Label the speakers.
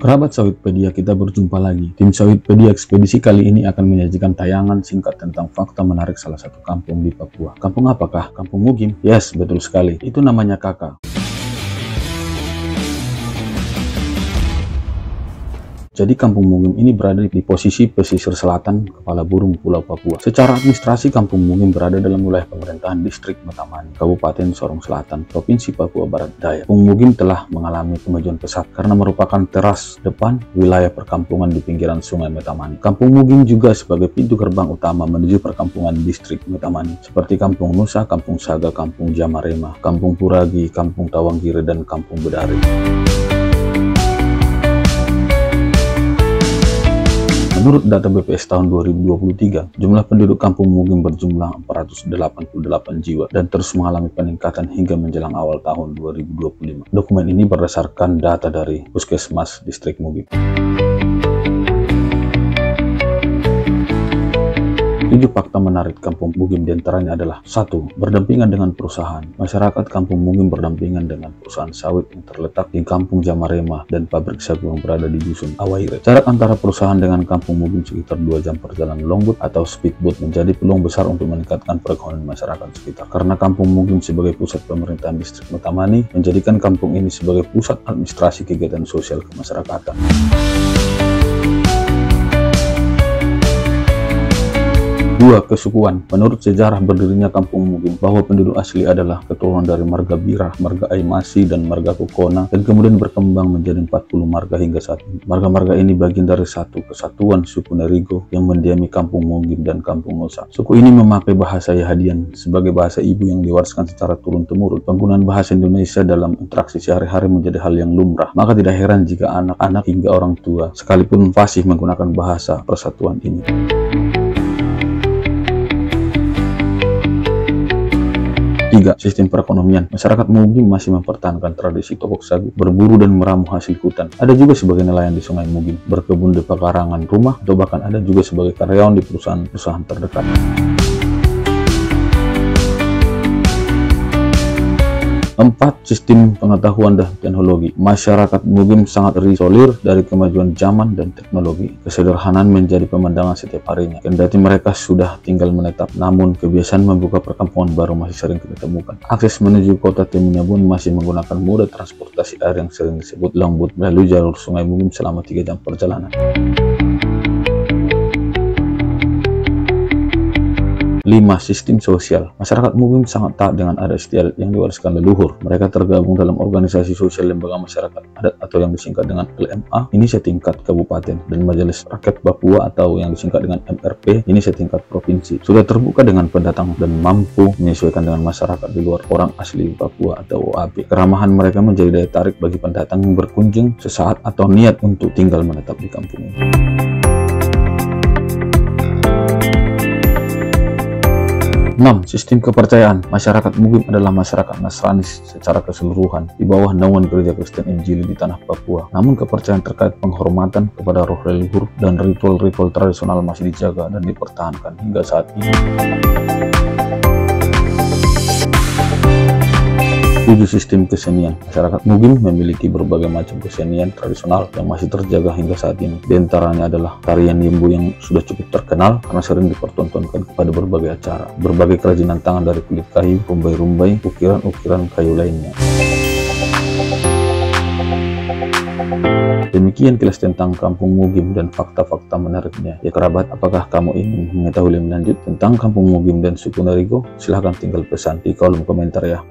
Speaker 1: Kerabat Sawitpedia, kita berjumpa lagi. Tim Sawitpedia Ekspedisi kali ini akan menyajikan tayangan singkat tentang fakta menarik salah satu kampung di Papua. Kampung apakah? Kampung Mugim? Yes, betul sekali. Itu namanya Kaka. Jadi Kampung Mugim ini berada di posisi pesisir selatan Kepala Burung Pulau Papua. Secara administrasi, Kampung Mugim berada dalam wilayah pemerintahan Distrik Matamani, Kabupaten Sorong Selatan, Provinsi Papua Barat Daya. Kampung Mugim telah mengalami kemajuan pesat karena merupakan teras depan wilayah perkampungan di pinggiran Sungai Matamani. Kampung Mugim juga sebagai pintu gerbang utama menuju perkampungan Distrik Matamani, seperti Kampung Nusa, Kampung Saga, Kampung Jamarema, Kampung Puragi, Kampung Tawanggire, dan Kampung Bedari. Menurut data BPS tahun 2023, jumlah penduduk Kampung Mugim berjumlah 488 jiwa dan terus mengalami peningkatan hingga menjelang awal tahun 2025. Dokumen ini berdasarkan data dari Puskesmas Distrik Mugim. 7 fakta menarik Kampung Mugim diantaranya adalah: 1. Berdampingan dengan perusahaan. Masyarakat Kampung Mugim berdampingan dengan perusahaan sawit yang terletak di Kampung Jamarema dan pabrik sagu yang berada di Dusun Awaire. Jarak antara perusahaan dengan Kampung Mugim sekitar 2 jam perjalanan longboat atau speedboat menjadi peluang besar untuk meningkatkan perekonomian masyarakat sekitar. Karena Kampung Mugim sebagai pusat pemerintahan Distrik Matamani menjadikan kampung ini sebagai pusat administrasi kegiatan sosial kemasyarakatan. 2. Kesukuan. Menurut sejarah berdirinya Kampung Mugim, bahwa penduduk asli adalah keturunan dari marga Birah, marga Aimasi, dan marga Kokona, dan kemudian berkembang menjadi 40 marga hingga saat ini. Marga-marga ini bagian dari satu kesatuan suku Nerigo yang mendiami Kampung Mugim dan Kampung Nusa. Suku ini memakai bahasa Yahadian sebagai bahasa ibu yang diwariskan secara turun-temurun. Penggunaan bahasa Indonesia dalam interaksi sehari-hari menjadi hal yang lumrah. Maka tidak heran jika anak-anak hingga orang tua sekalipun fasih menggunakan bahasa persatuan ini. 3. Sistem perekonomian. Masyarakat Mugim masih mempertahankan tradisi tokok sagu, berburu dan meramu hasil hutan. Ada juga sebagai nelayan di Sungai Mugim, berkebun di pekarangan rumah, atau bahkan ada juga sebagai karyawan di perusahaan-perusahaan terdekat. 4. Sistem pengetahuan dan teknologi. Masyarakat Mugim sangat terisolir dari kemajuan zaman dan teknologi. Kesederhanaan menjadi pemandangan setiap harinya. Kendati mereka sudah tinggal menetap, namun kebiasaan membuka perkampungan baru masih sering kita temukan. Akses menuju kota Teminya pun masih menggunakan moda transportasi air yang sering disebut longboat melalui jalur Sungai Mugim selama 3 jam perjalanan. 5. Sistem sosial. Masyarakat Mugim sangat taat dengan adat istiadat yang diwariskan leluhur. Mereka tergabung dalam organisasi sosial lembaga masyarakat adat atau yang disingkat dengan LMA, ini setingkat kabupaten, dan Majelis Rakyat Papua atau yang disingkat dengan MRP, ini setingkat provinsi. Sudah terbuka dengan pendatang dan mampu menyesuaikan dengan masyarakat di luar orang asli Papua atau OAB. Keramahan mereka menjadi daya tarik bagi pendatang yang berkunjung sesaat atau niat untuk tinggal menetap di kampung ini. 6. Sistem kepercayaan. Masyarakat Mugim adalah masyarakat Nasrani secara keseluruhan di bawah naungan Gereja Kristen Injili di tanah Papua. Namun kepercayaan terkait penghormatan kepada roh leluhur dan ritual-ritual tradisional masih dijaga dan dipertahankan hingga saat ini. 7. Sistem kesenian. Masyarakat Mugim memiliki berbagai macam kesenian tradisional yang masih terjaga hingga saat ini. Di antaranya adalah tarian Yembu yang sudah cukup terkenal karena sering dipertontonkan kepada berbagai acara. Berbagai kerajinan tangan dari kulit kayu, rumbai-rumbai, ukiran-ukiran kayu lainnya. Demikian kilas tentang Kampung Mugim dan fakta-fakta menariknya. Ya kerabat, apakah kamu ingin mengetahui lebih lanjut tentang Kampung Mugim dan suku Nerigo? Silahkan tinggal pesan di kolom komentar ya.